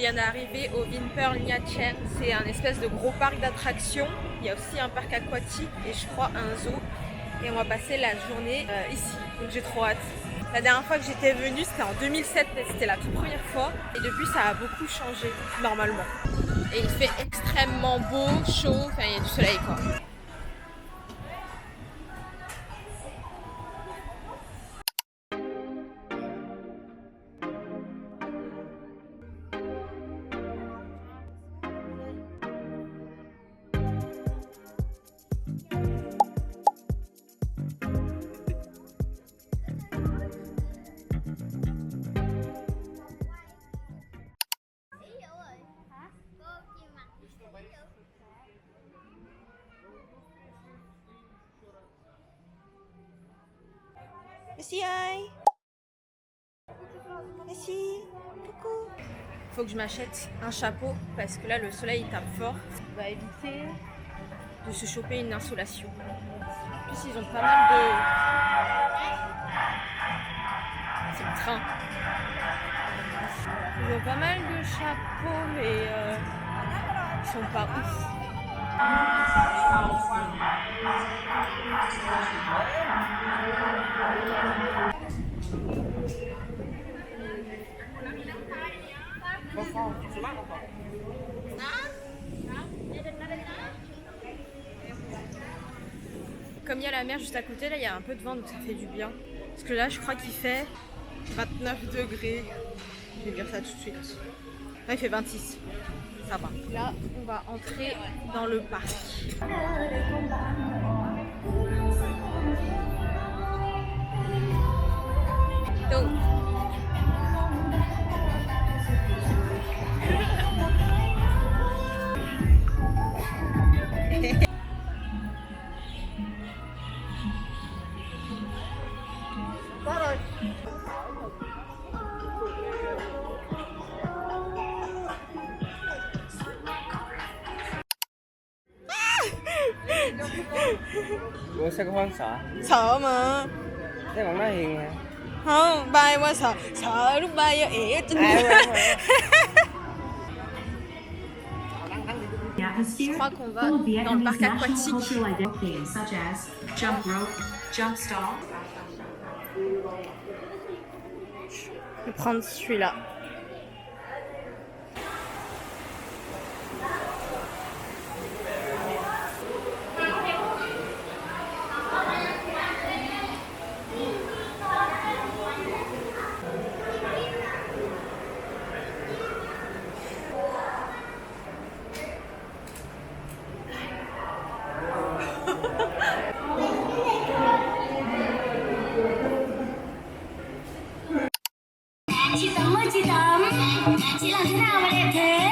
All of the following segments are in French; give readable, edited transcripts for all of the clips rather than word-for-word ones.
vient d'arriver au Vinpearl Nha Trang. C'est un espèce de gros parc d'attractions. Il y a aussi un parc aquatique et je crois un zoo. Et on va passer la journée ici. Donc j'ai trop hâte. La dernière fois que j'étais venue, c'était en 2007. C'était la toute première fois. Et depuis, ça a beaucoup changé, normalement. Et il fait extrêmement beau, chaud. Enfin, il y a du soleil, quoi. Merci, aïe. Merci. Coucou. Faut que je m'achète un chapeau parce que là le soleil il tape fort. On va éviter de se choper une insolation. En plus ils ont pas mal de... C'est le train. Ils ont pas mal de chapeaux mais ils sont pas ouf. Comme il y a la mer juste à côté, là il y a un peu de vent donc ça fait du bien. Parce que là je crois qu'il fait 29 degrés. Je vais dire ça tout de suite. Là il fait 26. Ça va. Là on va entrer dans le parc. Donc Ủa sao con không sợ? sợ mà. Thấy bạn nói hiền hả? Không, bay qua sợ lúc bay vô ỉa trên Je crois qu'on va dans le parc aquatique. Such as jump rope, jump stall. Je vais prendre celui-là. Chị Tấm ơi chị Tấm, chị làm thế nào mà đẹp thế?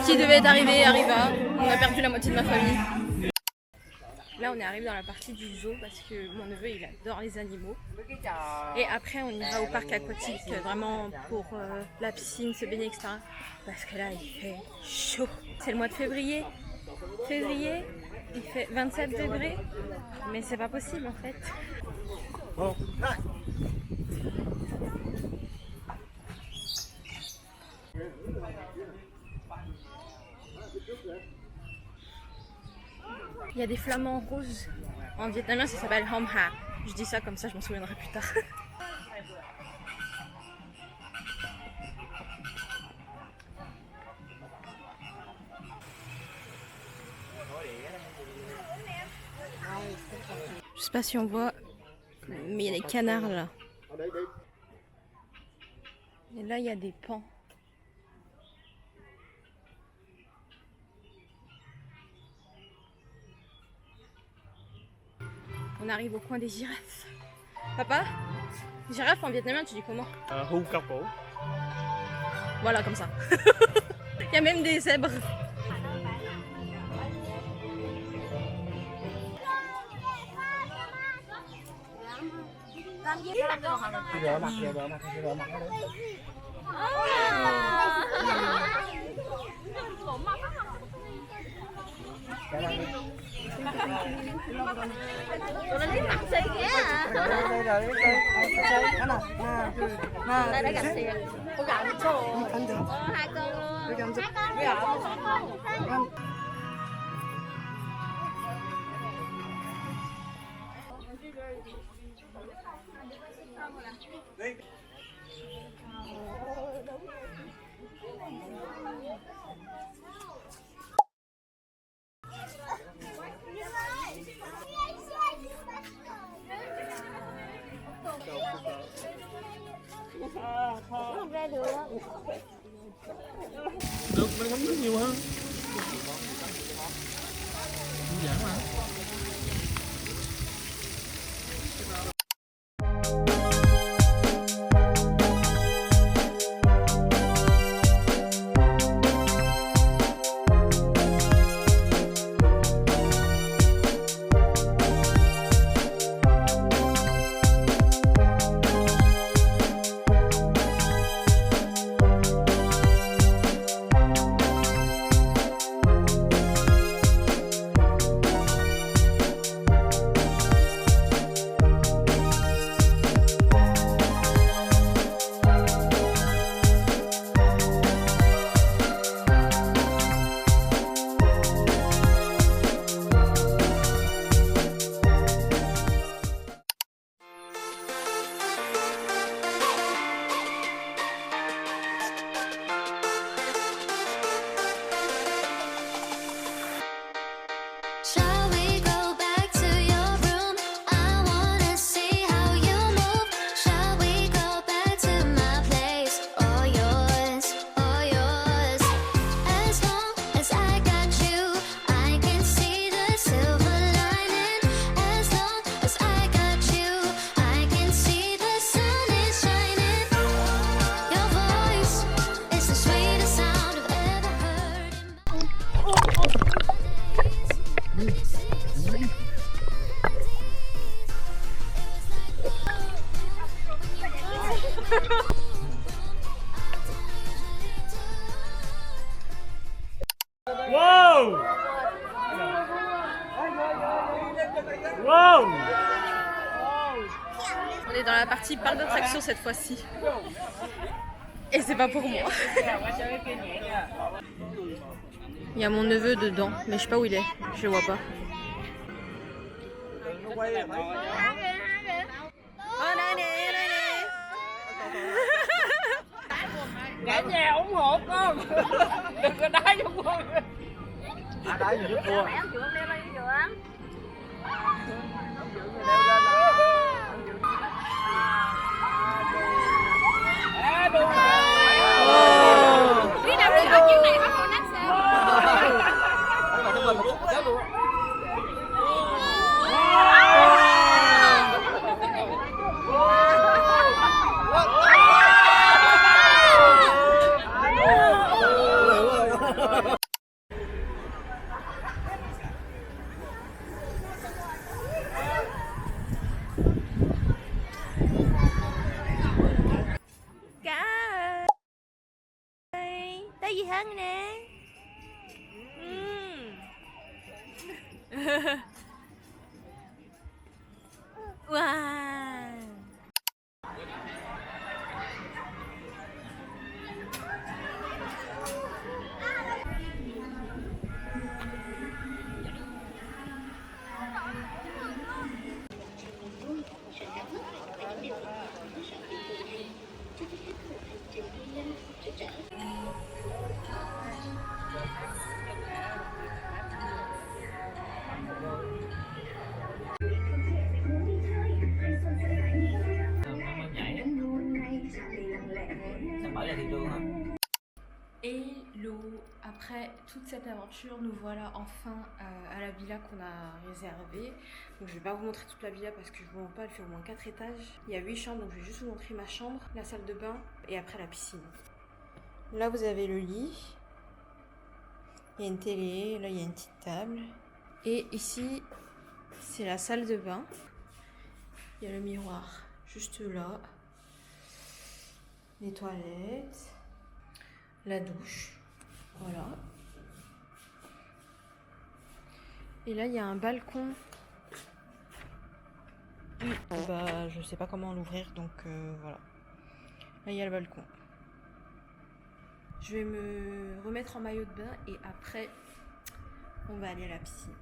Ce qui devait arriver arriva. On a perdu la moitié de ma famille. Là, on est arrivé dans la partie du zoo parce que mon neveu, il adore les animaux. Et après, on ira au parc aquatique, vraiment pour la piscine, se baigner, etc. Parce que là, il fait chaud. C'est le mois de février. Février, il fait 27 degrés. Mais c'est pas possible en fait. Il y a des flamants roses. En vietnamien, ça s'appelle Hom Ha. Je dis ça comme ça, je m'en souviendrai plus tard. Je sais pas si on voit, mais il y a des canards là. Et là, il y a des pans. On arrive au coin des girafes. Papa, girafe en vietnamien, tu dis comment? Hưu cao cổ. Voilà, comme ça. Il y a même des zèbres. Thì rửa mặt, thì rửa mặt nó đấy. Cái này đi. Tụi nó lấy mặt xì kìa à. Đây, anh à. Đây đã gặp xì. Cô gặp số. Anh được. Hai con luôn. Không ra được. Được, mình ngắm nước nhiều hơn. Dễ mà. Shall we go back to your room? I wanna see how you move. Shall we go back to my place? All yours, all yours. As long as I got you, I can see the silver lining. As long as I got you, I can see the sun is shining. Your voice is the sweetest sound I've ever heard in my days. Wow! Wow! On est dans la partie parc d'attraction cette fois-ci. Et c'est pas pour moi. Il y a mon neveu dedans, mais je sais pas où il est. Je le vois pas. Cả nhà ủng hộ con. Đừng có đá vô con. Đá gì giúp cô. Biết đâu đi học chuyến này bắt con nách sao? Tới gì hơn nè. Wow. Hello! Après toute cette aventure, nous voilà enfin à la villa qu'on a réservée. Donc je vais pas vous montrer toute la villa parce que je vous montre pas, elle fait au moins 4 étages. Il y a 8 chambres, donc je vais juste vous montrer ma chambre, la salle de bain et après la piscine. Là vous avez le lit, il y a une télé, là il y a une petite table. Et ici c'est la salle de bain. Il y a le miroir juste là. Les toilettes, la douche, voilà. Et là il y a un balcon. Bah je sais pas comment l'ouvrir donc voilà. Là il y a le balcon. Je vais me remettre en maillot de bain et après on va aller à la piscine.